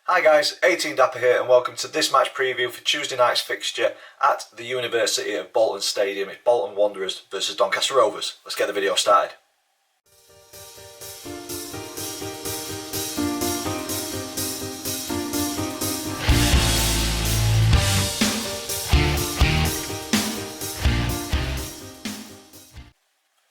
Hi guys, 18 Dapper here and welcome to this match preview for Tuesday night's fixture at the University of Bolton Stadium. It's Bolton Wanderers versus Doncaster Rovers. Let's get the video started.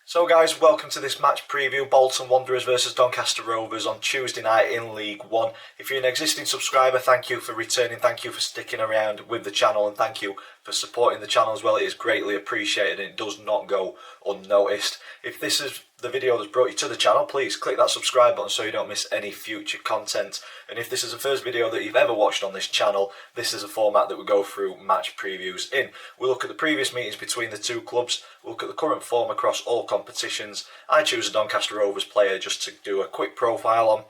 So guys, welcome to this match preview, Bolton Wanderers versus Doncaster Rovers on Tuesday night in League One. If you're an existing subscriber, thank you for returning, thank you for sticking around with the channel and thank you for supporting the channel as well. It is greatly appreciated and it does not go unnoticed. If this is the video that's brought you to the channel, please click that subscribe button so you don't miss any future content. And if this is the first video that you've ever watched on this channel, this is a format that we go through match previews in. We look at the previous meetings between the two clubs, we look at the current form across all competitions. I choose a Doncaster Rovers player just to do a quick profile on.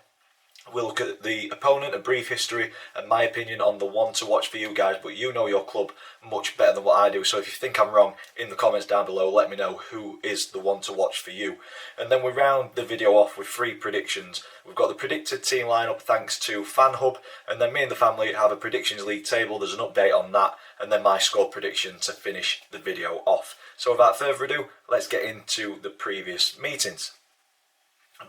We'll look at the opponent, a brief history, and my opinion on the one to watch for you guys, but you know your club much better than what I do, so if you think I'm wrong, in the comments down below, let me know who is the one to watch for you. And then we round the video off with 3 predictions. We've got the predicted team lineup thanks to FanHub, and then me and the family have a predictions league table. There's an update on that, and then my score prediction to finish the video off. So without further ado, let's get into the previous meetings.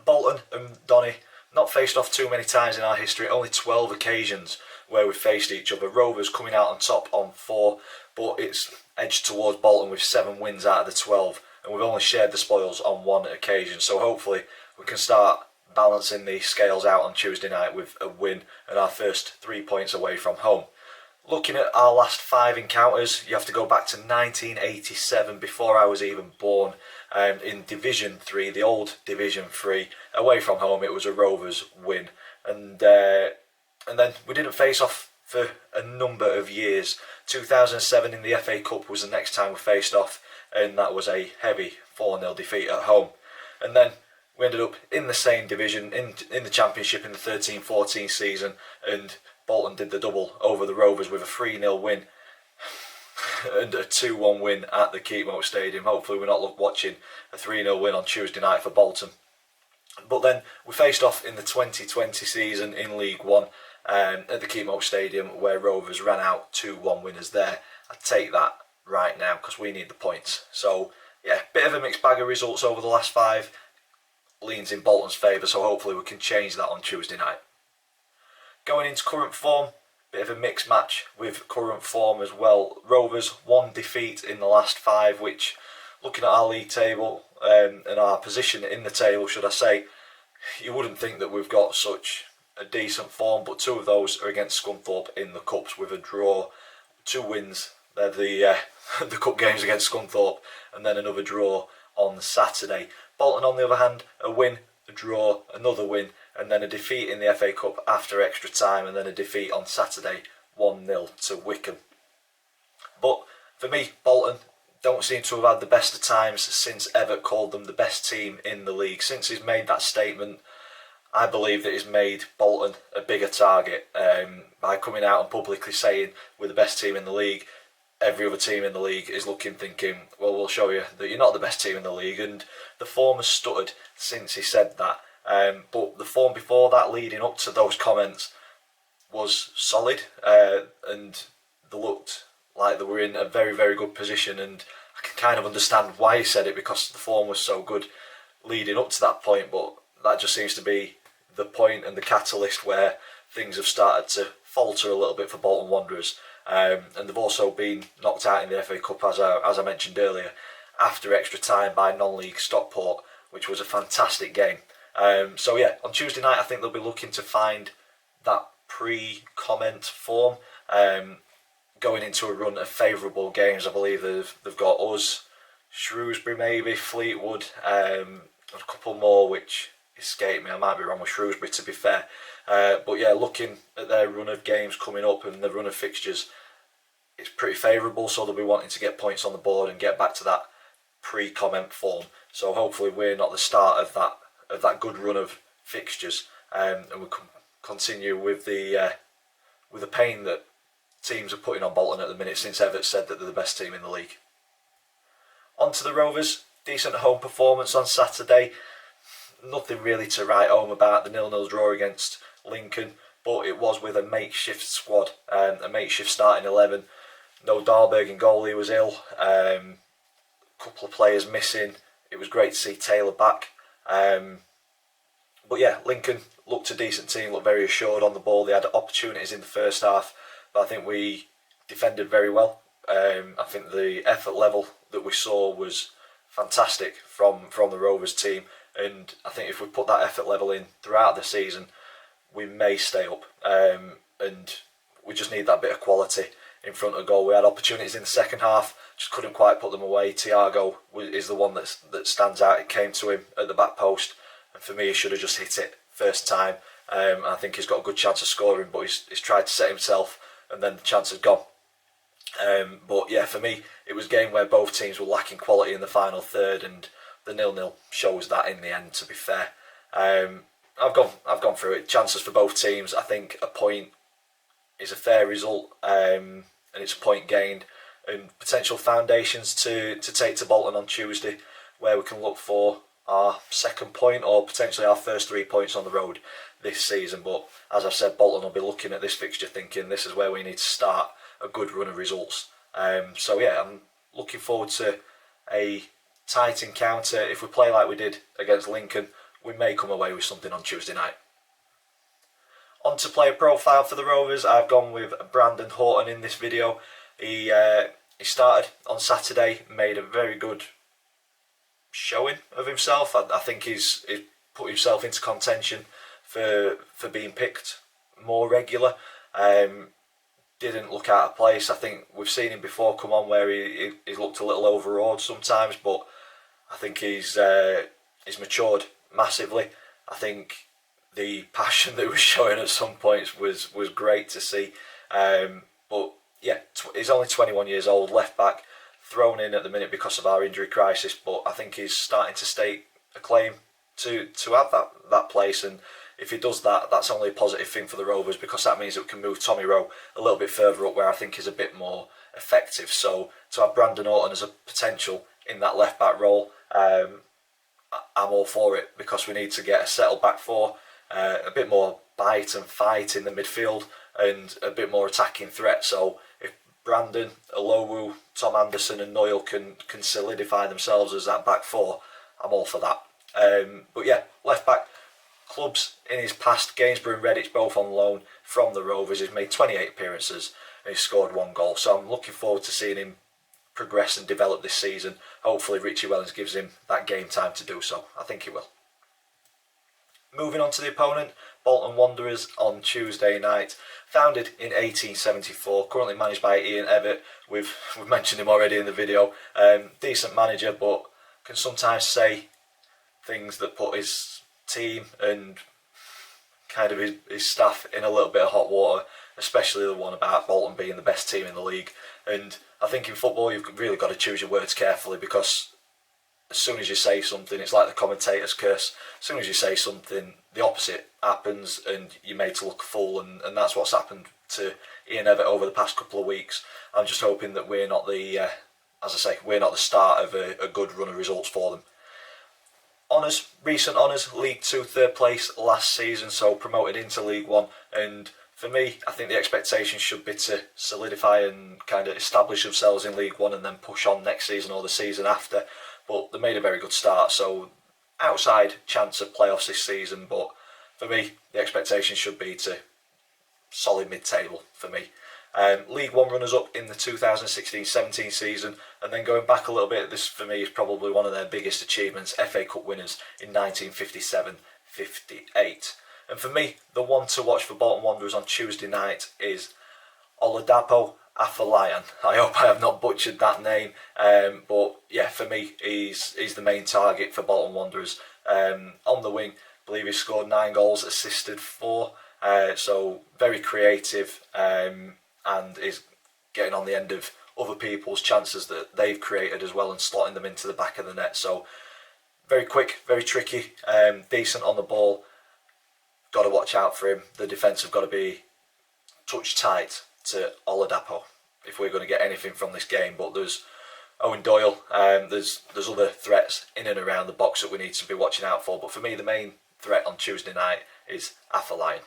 Bolton and Donny not faced off too many times in our history, only 12 occasions where we've faced each other. Rovers coming out on top on 4, but it's edged towards Bolton with 7 wins out of the 12, and we've only shared the spoils on 1 occasion, so hopefully we can start balancing the scales out on Tuesday night with a win and our first 3 points away from home. Looking at our last 5 encounters, you have to go back to 1987, before I was even born. In Division 3, the old Division 3, away from home, it was a Rovers win. And then we didn't face off for a number of years. 2007 in the FA Cup was the next time we faced off, and that was a heavy 4-0 defeat at home. And then we ended up in the same division, in the Championship in the 13-14 season, and Bolton did the double over the Rovers with a 3-0 win and a 2-1 win at the Keepmoat Stadium. Hopefully we're not watching a 3-0 win on Tuesday night for Bolton. But then we faced off in the 2020 season in League One at the Keepmoat Stadium, where Rovers ran out 2-1 winners there. I'd take that right now because we need the points. So yeah, bit of a mixed bag of results over the last 5, leans in Bolton's favour, so hopefully we can change that on Tuesday night. Going into current form, bit of a mixed match with current form as well. Rovers 1 defeat in the last 5, which, looking at our league table and our position in the table, should I say, you wouldn't think that we've got such a decent form, but 2 of those are against Scunthorpe in the Cups with a draw, 2 wins. They're the Cup games against Scunthorpe, and then another draw on Saturday. Bolton, on the other hand, a win, a draw, another win, and then a defeat in the FA Cup after extra time, and then a defeat on Saturday, 1-0 to Wycombe. But for me, Bolton don't seem to have had the best of times since Everett called them the best team in the league. Since he's made that statement, I believe that he's made Bolton a bigger target by coming out and publicly saying we're the best team in the league. Every other team in the league is thinking, well, we'll show you that you're not the best team in the league, and the form has stuttered since he said that. But the form before that, leading up to those comments, was solid, and they looked like they were in a very, very good position, and I can kind of understand why he said it, because the form was so good leading up to that point, but that just seems to be the point and the catalyst where things have started to falter a little bit for Bolton Wanderers. And they've also been knocked out in the FA Cup, as I mentioned earlier, after extra time by non-league Stockport, which was a fantastic game. So yeah, on Tuesday night I think they'll be looking to find that pre-comment form, going into a run of favourable games. I believe they've got us, Shrewsbury maybe, Fleetwood, a couple more which escape me. I might be wrong with Shrewsbury, to be fair. But yeah, looking at their run of games coming up and the run of fixtures, it's pretty favourable, so they'll be wanting to get points on the board and get back to that pre-comment form. So hopefully we're not the start of that good run of fixtures, and we can continue with the pain that teams are putting on Bolton at the minute since Everett said that they're the best team in the league. On to the Rovers. Decent home performance on Saturday. Nothing really to write home about. The 0-0 draw against Lincoln. but it was with a makeshift squad, a makeshift starting 11. No Dahlberg in goal, he was ill. Couple of players missing. It was great to see Taylor back. But yeah, Lincoln looked a decent team, looked very assured on the ball. They had opportunities in the first half, but I think we defended very well. I think the effort level that we saw was fantastic from the Rovers team, and I think if we put that effort level in throughout the season, we may stay up. And we just need that bit of quality in front of goal. We had opportunities in the second half, just couldn't quite put them away. Thiago is the one that stands out. It came to him at the back post, and for me, he should have just hit it first time. I think he's got a good chance of scoring, but he's tried to set himself, and then the chance had gone. But yeah, for me, it was a game where both teams were lacking quality in the final third, and the 0-0 shows that in the end. To be fair, I've gone through it. Chances for both teams. I think a point is a fair result, and it's a point gained, and potential foundations to take to Bolton on Tuesday, where we can look for our second point or potentially our first 3 points on the road this season. But as I've said, Bolton will be looking at this fixture thinking this is where we need to start a good run of results. So yeah, I'm looking forward to a tight encounter. If we play like we did against Lincoln, we may come away with something on Tuesday night. On to player profile for the Rovers, I've gone with Brandon Horton in this video. He started on Saturday, made a very good showing of himself. I think he's put himself into contention for being picked more regular. Didn't look out of place. I think we've seen him before come on where he's looked a little overawed sometimes, but I think he's matured massively. I think the passion that he was showing at some points was great to see. But yeah, he's only 21 years old, left back, thrown in at the minute because of our injury crisis, but I think he's starting to stake a claim to have that place, and if he does that, that's only a positive thing for the Rovers, because that means that we can move Tommy Rowe a little bit further up where I think he's a bit more effective. So to have Brandon Horton as a potential in that left back role, I'm all for it, because we need to get a settled back four, a bit more bite and fight in the midfield, and a bit more attacking threat. So if Brandon, Olowu, Tom Anderson and Noyle can solidify themselves as that back four, I'm all for that. But yeah, left back, clubs in his past, Gainsborough and Redditch both on loan from the Rovers. He's made 28 appearances and he's scored 1 goal. So I'm looking forward to seeing him progress and develop this season. Hopefully Richie Wellens gives him that game time to do so. I think he will. Moving on to the opponent, Bolton Wanderers on Tuesday night. Founded in 1874, currently managed by Ian Evatt. We've mentioned him already in the video. Decent manager, but can sometimes say things that put his team and kind of his staff in a little bit of hot water, especially the one about Bolton being the best team in the league. And I think in football you've really got to choose your words carefully, because as soon as you say something, it's like the commentator's curse. As soon as you say something, the opposite happens and you're made to look a fool, and that's what's happened to Ian Evatt over the past couple of weeks. I'm just hoping that we're not the, as I say, we're not the start of a good run of results for them. Honours, recent honours, League 2 third place last season, so promoted into League 1, and for me, I think the expectation should be to solidify and kind of establish themselves in League 1 and then push on next season or the season after. But they made a very good start, so outside chance of playoffs this season, but for me, the expectation should be to solid mid-table for me. League 1 runners-up in the 2016-17 season, and then going back a little bit, this for me is probably one of their biggest achievements, FA Cup winners in 1957-58. And for me, the one to watch for Bolton Wanderers on Tuesday night is Oladapo Afolayan. I hope I have not butchered that name, but yeah, for me, he's the main target for Bolton Wanderers. On the wing, I believe he scored 9 goals, assisted 4, so very creative, and is getting on the end of other people's chances that they've created as well and slotting them into the back of the net. So very quick, very tricky, decent on the ball. Got to watch out for him. The defence have got to be touch tight to Oladapo if we're going to get anything from this game. But there's Owen Doyle, there's other threats in and around the box that we need to be watching out for. But for me, the main threat on Tuesday night is Afolayan.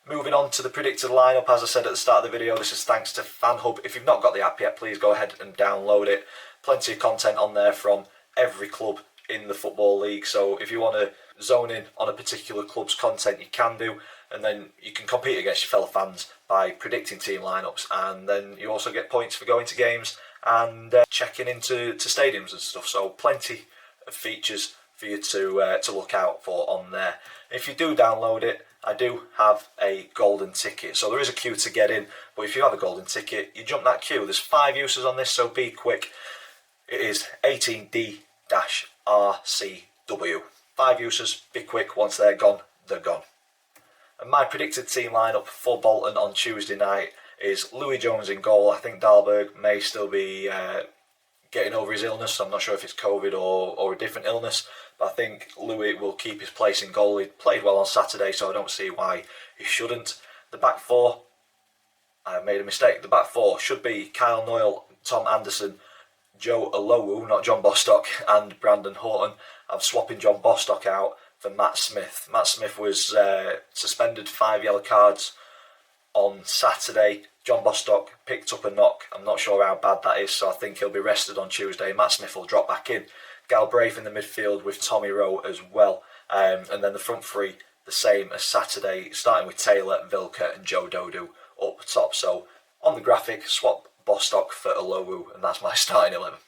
Moving on to the predicted lineup, as I said at the start of the video, this is thanks to FanHub. If you've not got the app yet, please go ahead and download it. Plenty of content on there from every club in the Football League, so if you want to zone in on a particular club's content, you can do, and then you can compete against your fellow fans by predicting team lineups, and then you also get points for going to games and checking into stadiums and stuff, so plenty of features for you to look out for on there. If you do download it, I do have a golden ticket, so there is a queue to get in, but if you have a golden ticket, you jump that queue. There's 5 uses on this, so be quick. It is 18D-RCW. 5 uses, be quick, once they're gone, they're gone. And my predicted team lineup for Bolton on Tuesday night is Louis Jones in goal. I think Dahlberg may still be getting over his illness. I'm not sure if it's COVID or a different illness, but I think Louis will keep his place in goal. He played well on Saturday, so I don't see why he shouldn't. The back four, I made a mistake. The back four should be Kyle Noyle, Tom Anderson, Joe Alowu, not John Bostock, and Brandon Horton. I'm swapping John Bostock out for Matt Smith. Matt Smith was suspended 5 yellow cards on Saturday. John Bostock picked up a knock. I'm not sure how bad that is, so I think he'll be rested on Tuesday. Matt Smith will drop back in. Galbraith in the midfield with Tommy Rowe as well. And then the front three, the same as Saturday, starting with Taylor, Vilka and Joe Dodu up top. So on the graphic, swap Bostock for Alowu, and that's my starting 11.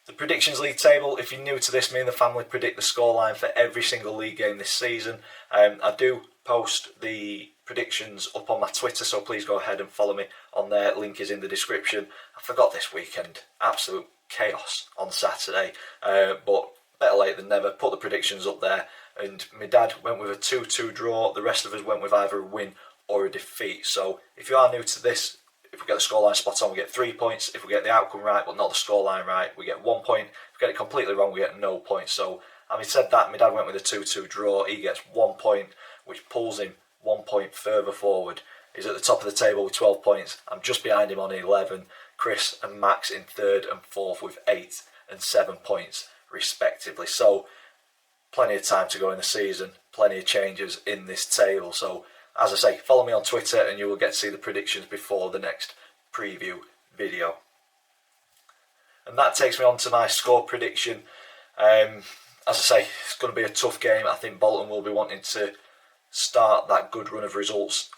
The Predictions League table, if you're new to this, me and the family predict the scoreline for every single league game this season. I do post the predictions up on my Twitter, so please go ahead and follow me on there. Link is in the description. I forgot this weekend, absolute chaos on Saturday, but better late than never. Put the predictions up there, and my dad went with a 2-2 draw. The rest of us went with either a win or a defeat. So if you are new to this, if we get the scoreline spot on, we get 3 points. If we get the outcome right but not the scoreline right, we get 1 point. If we get it completely wrong, we get no points. So having said that, my dad went with a 2-2 draw. He gets 1 point, which pulls him 1 point further forward. He's at the top of the table with 12 points. I'm just behind him on 11. Chris and Max in 3rd and 4th with 8 and 7 points respectively. So plenty of time to go in the season, plenty of changes in this table. So as I say, follow me on Twitter and you will get to see the predictions before the next preview video. And that takes me on to my score prediction. As I say, it's going to be a tough game. I think Bolton will be wanting to start that good run of results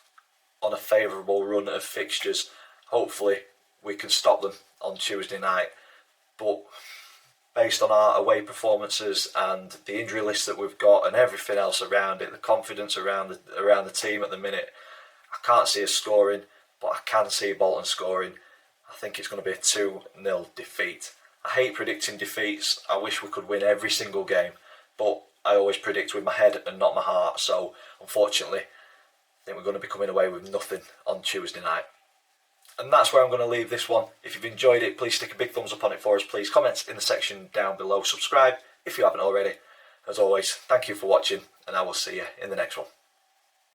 on a favourable run of fixtures. Hopefully we can stop them on Tuesday night. But based on our away performances and the injury list that we've got and everything else around it, the confidence around the team at the minute, I can't see us scoring, but I can see Bolton scoring. I think it's going to be a 2-0 defeat. I hate predicting defeats. I wish we could win every single game, but I always predict with my head and not my heart. So unfortunately, I think we're going to be coming away with nothing on Tuesday night. And that's where I'm going to leave this one. If you've enjoyed it, please stick a big thumbs up on it for us. Please comment in the section down below. Subscribe if you haven't already. As always, thank you for watching, and I will see you in the next one.